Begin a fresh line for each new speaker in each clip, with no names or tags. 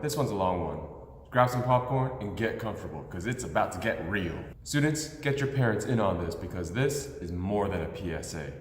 This one's a long one. Grab some popcorn and get comfortable, because it's about to get real. Students, get your parents in on this, because this is more than a PSA.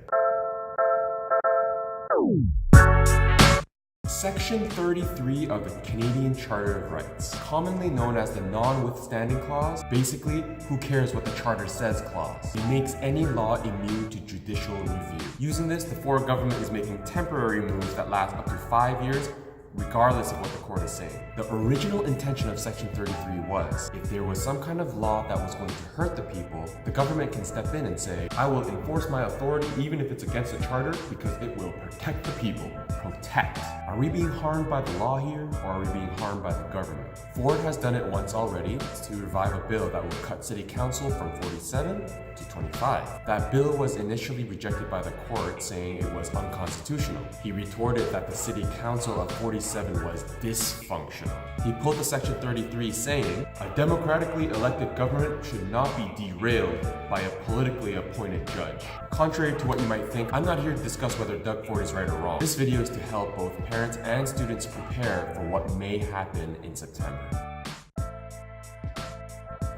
Section 33 of the Canadian Charter of Rights, commonly known as the notwithstanding clause, basically, who cares what the charter says clause. It makes any law immune to judicial review. Using this, the federal government is making temporary moves that last up to 5 years, regardless of what the court is saying. The original intention of Section 33 was, if there was some kind of law that was going to hurt the people, the government can step in and say, I will enforce my authority even if it's against the charter because it will protect the people. Protect. Are we being harmed by the law here, or are we being harmed by the government? Ford has done it once already to revive a bill that will cut city council from 47 to 25. That bill was initially rejected by the court, saying it was unconstitutional. He retorted that the city council of 47 was dysfunctional. He pulled the Section 33 saying, a democratically elected government should not be derailed by a politically appointed judge. Contrary to what you might think, I'm not here to discuss whether Doug Ford is right or wrong. This video is to help both parents and students prepare for what may happen in September.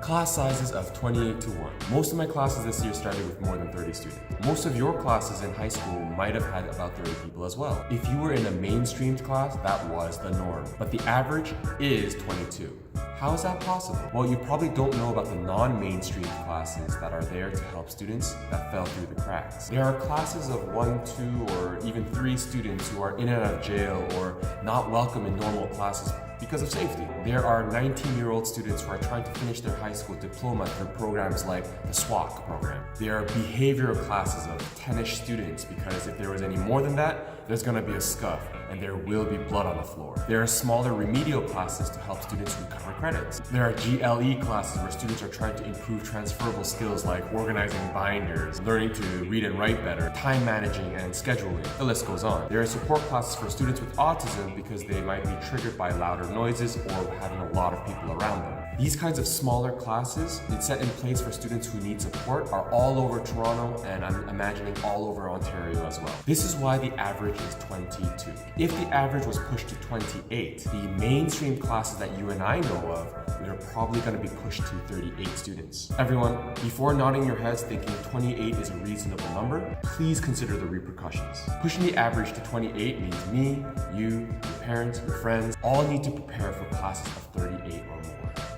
Class sizes of 28 to 1. Most of my classes this year started with more than 30 students. Most of your classes in high school might have had about 30 people as well. If you were in a mainstreamed class, that was the norm. But the average is 22. How is that possible? Well, you probably don't know about the non-mainstream classes that are there to help students that fell through the cracks. There are classes of 1, 2, or even 3 students who are in and out of jail or not welcome in normal classes because of safety. There are 19-year-old students who are trying to finish their high school diploma through programs like the SWAC program. There are behavioral classes of 10-ish students because if there was any more than that, there's gonna be a scuff and there will be blood on the floor. There are smaller remedial classes to help students recover credits. There are GLE classes where students are trying to improve transferable skills like organizing binders, learning to read and write better, time managing and scheduling. The list goes on. There are support classes for students with autism because they might be triggered by louder noises or having a lot of people around them. These kinds of smaller classes set in place for students who need support are all over Toronto, and I'm imagining all over Ontario as well. This is why the average is 22. If the average was pushed to 28, the mainstream classes that you and I know of, they're probably going to be pushed to 38 students. Everyone, before nodding your heads thinking 28 is a reasonable number, please consider the repercussions. Pushing the average to 28 means me, you, your parents, your friends, all need to prepare for classes of 38 or more.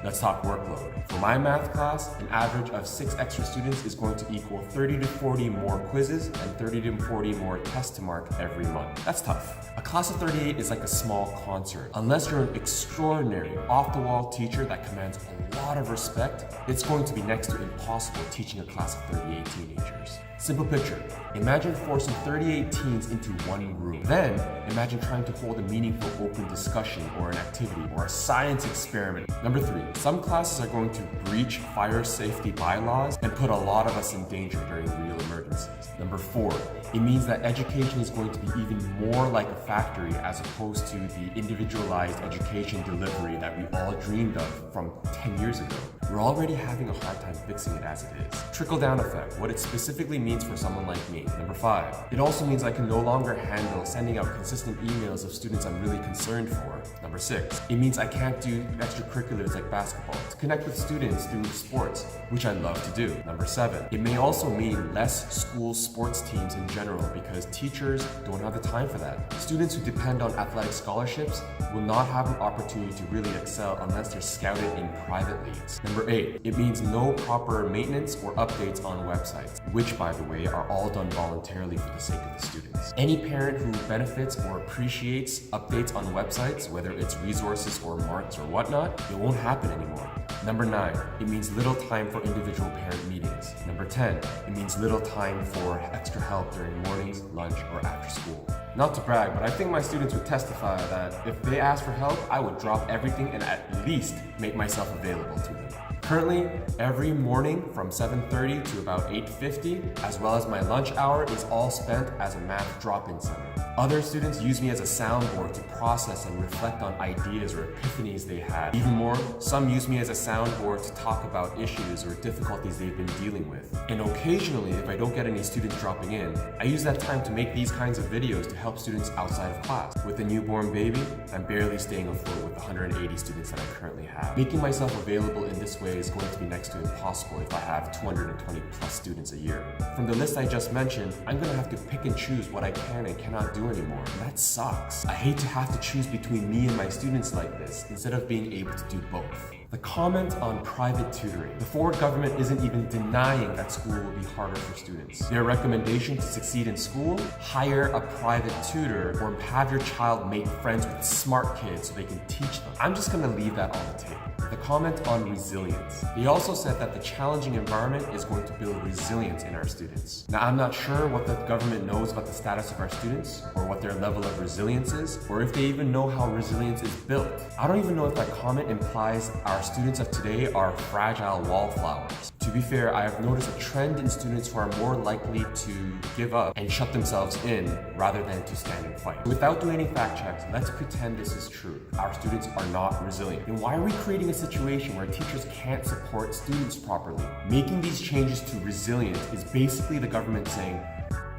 Let's talk workload. For my math class, an average of 6 extra students is going to equal 30 to 40 more quizzes and 30 to 40 more tests to mark every month. That's tough. A class of 38 is like a small concert. Unless you're an extraordinary, off-the-wall teacher that commands a lot of respect, it's going to be next to impossible teaching a class of 38 teenagers. Simple picture. Imagine forcing 38 teens into one room. Then, imagine trying to hold a meaningful open discussion or an activity or a science experiment. Number 3, some classes are going to breach fire safety bylaws and put a lot of us in danger during real emergencies. Number 4, it means that education is going to be even more like a factory as opposed to the individualized education delivery that we all dreamed of from 10 years ago. We're already having a hard time fixing it as it is. Trickle-down effect, what it specifically means for someone like me. Number 5, it also means I can no longer handle sending out consistent emails of students I'm really concerned for. Number 6, it means I can't do extracurriculars like basketball to connect with students through sports, which I love to do. Number 7, it may also mean less school sports teams in general because teachers don't have the time for that. Students who depend on athletic scholarships will not have an opportunity to really excel unless they're scouted in private leagues. Number 8, it means no proper maintenance or updates on websites, which by the way are all done voluntarily for the sake of the students. Any parent who benefits or appreciates updates on websites, whether it's resources or marks or whatnot, it won't happen anymore. Number 9, it means little time for individual parent meetings. Number 10, it means little time for extra help during mornings, lunch, or after school. Not to brag, but I think my students would testify that if they asked for help, I would drop everything and at least make myself available to them. Currently, every morning from 7:30 to about 8:50, as well as my lunch hour, is all spent as a math drop-in center. Other students use me as a soundboard to process and reflect on ideas or epiphanies they had. Even more, some use me as a soundboard to talk about issues or difficulties they've been dealing with. And occasionally, if I don't get any students dropping in, I use that time to make these kinds of videos to help students outside of class. With a newborn baby, I'm barely staying afloat with the 180 students that I currently have. Making myself available in this way is going to be next to impossible if I have 220 plus students a year. From the list I just mentioned, I'm going to have to pick and choose what I can and cannot do anymore. And that sucks. I hate to have to choose between me and my students like this, instead of being able to do both. The comment on private tutoring. The Ford government isn't even denying that school will be harder for students. Their recommendation to succeed in school? Hire a private tutor or have your child make friends with smart kids so they can teach them. I'm just gonna leave that on the table. The comment on resilience. They also said that the challenging environment is going to build resilience in our students. Now, I'm not sure what the government knows about the status of our students or what their level of resilience is, or if they even know how resilience is built. I don't even know if that comment implies our students of today are fragile wallflowers. To be fair, I have noticed a trend in students who are more likely to give up and shut themselves in rather than to stand and fight. Without doing any fact checks, let's pretend this is true. Our students are not resilient. Then why are we creating a situation where teachers can't support students properly? Making these changes to resilience is basically the government saying,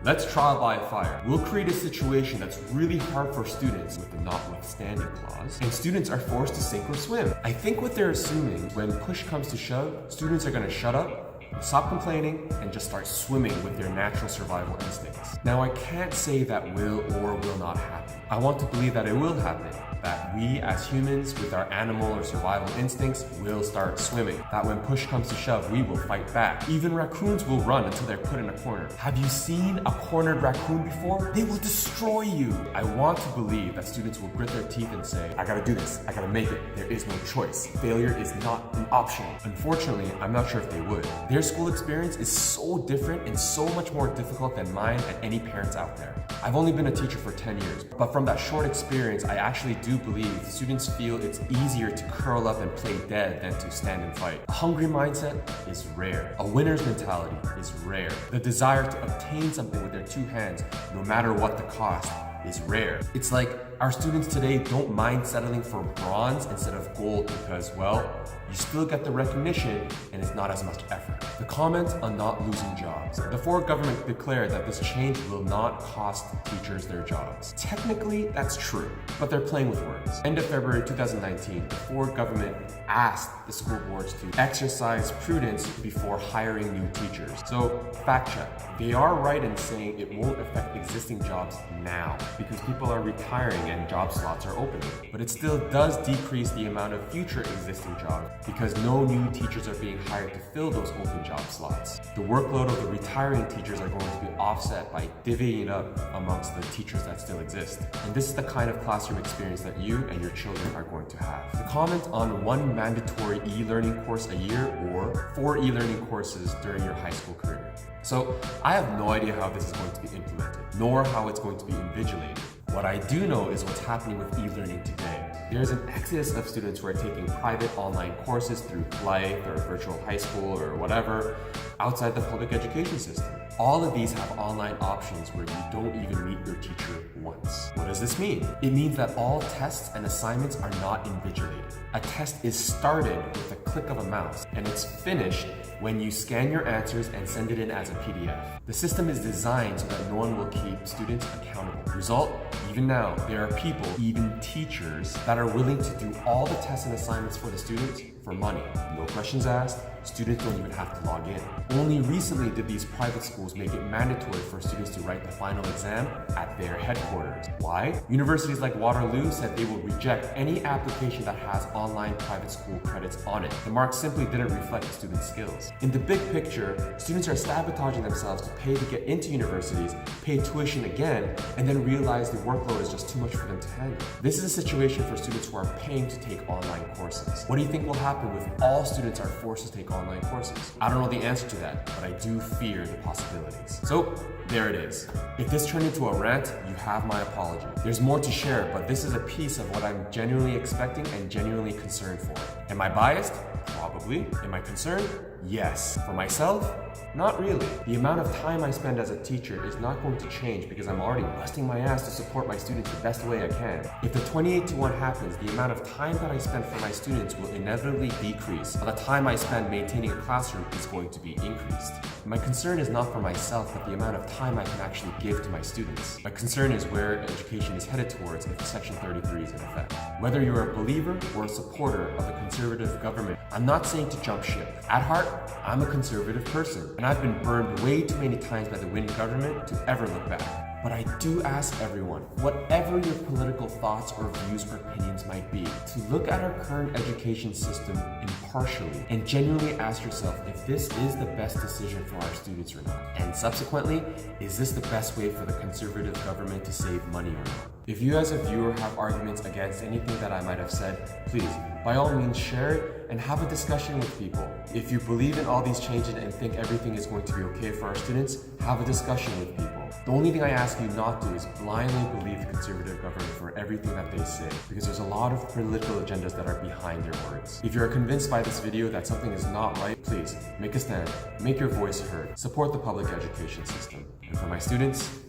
let's trial by fire. We'll create a situation that's really hard for students with the notwithstanding clause, and students are forced to sink or swim. I think what they're assuming, when push comes to shove, students are gonna shut up, stop complaining, and just start swimming with their natural survival instincts. Now, I can't say that will or will not happen. I want to believe that it will happen, that we as humans with our animal or survival instincts will start swimming, that when push comes to shove, we will fight back. Even raccoons will run until they're put in a corner. Have you seen a cornered raccoon before? They will destroy you. I want to believe that students will grit their teeth and say, I gotta do this, I gotta make it, there is no choice. Failure is not an option. Unfortunately, I'm not sure if they would. Their school experience is so different and so much more difficult than mine and any parents out there. I've only been a teacher for 10 years, but from that short experience, I actually do believe students feel it's easier to curl up and play dead than to stand and fight. A hungry mindset is rare. A winner's mentality is rare. The desire to obtain something with their two hands, no matter what the cost, is rare. It's like our students today don't mind settling for bronze instead of gold because, well, you still get the recognition and it's not as much effort. The comment on not losing jobs. The Ford government declared that this change will not cost teachers their jobs. Technically, that's true, but they're playing with words. End of February 2019, the Ford government asked the school boards to exercise prudence before hiring new teachers. So, fact check. They are right in saying it won't affect existing jobs now because people are retiring and job slots are opening. But it still does decrease the amount of future existing jobs because no new teachers are being hired to fill those open job slots. The workload of the retiring teachers are going to be offset by divvying it up amongst the teachers that still exist. And this is the kind of classroom experience that you and your children are going to have. The comment on one mandatory e-learning course a year or 4 e-learning courses during your high school career. So I have no idea how this is going to be implemented, nor how it's going to be invigilated. What I do know is what's happening with e-learning today. There's an exodus of students who are taking private online courses through Blythe or virtual high school or whatever outside the public education system. All of these have online options where you don't even meet your teacher once. What does this mean? It means that all tests and assignments are not invigilated. A test is started with a click of a mouse, and it's finished when you scan your answers and send it in as a PDF. The system is designed so that no one will keep students accountable. Result, even now, there are people, even teachers, that are willing to do all the tests and assignments for the students for money. No questions asked, students don't even have to log in. Only recently did these private schools make it mandatory for students to write the final exam at their headquarters. Why? Universities like Waterloo said they will reject any application that has online private school credits on it. The marks simply didn't reflect the students' skills. In the big picture, students are sabotaging themselves to pay to get into universities, pay tuition again, and then realize the workload is just too much for them to handle. This is a situation for students who are paying to take online courses. What do you think will happen if all students are forced to take take online courses? I don't know the answer to that, but I do fear the possibilities. So there it is. If this turned into a rant, you have my apology. There's more to share, but this is a piece of what I'm genuinely expecting and genuinely concerned for. Am I biased? Probably. Am I concerned? Yes. For myself? Not really. The amount of time I spend as a teacher is not going to change because I'm already busting my ass to support my students the best way I can. If the 28-to-1 happens, the amount of time that I spend for my students will inevitably decrease, but the time I spend maintaining a classroom is going to be increased. My concern is not for myself, but the amount of time I can actually give to my students. My concern is where education is headed towards if Section 33 is in effect. Whether you're a believer or a supporter of the conservative government, I'm not saying to jump ship. At heart, I'm a conservative person, and I've been burned way too many times by the Wynne government to ever look back. But I do ask everyone, whatever your political thoughts or views or opinions might be, to look at our current education system impartially and genuinely ask yourself if this is the best decision for our students or not. And subsequently, is this the best way for the conservative government to save money or not? If you as a viewer have arguments against anything that I might have said, please, by all means, share it and have a discussion with people. If you believe in all these changes and think everything is going to be okay for our students, have a discussion with people. The only thing I ask you not to is blindly believe the conservative government for everything that they say, because there's a lot of political agendas that are behind their words. If you're convinced by this video that something is not right, please make a stand, make your voice heard, support the public education system. And for my students,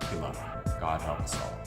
good luck. God help us all.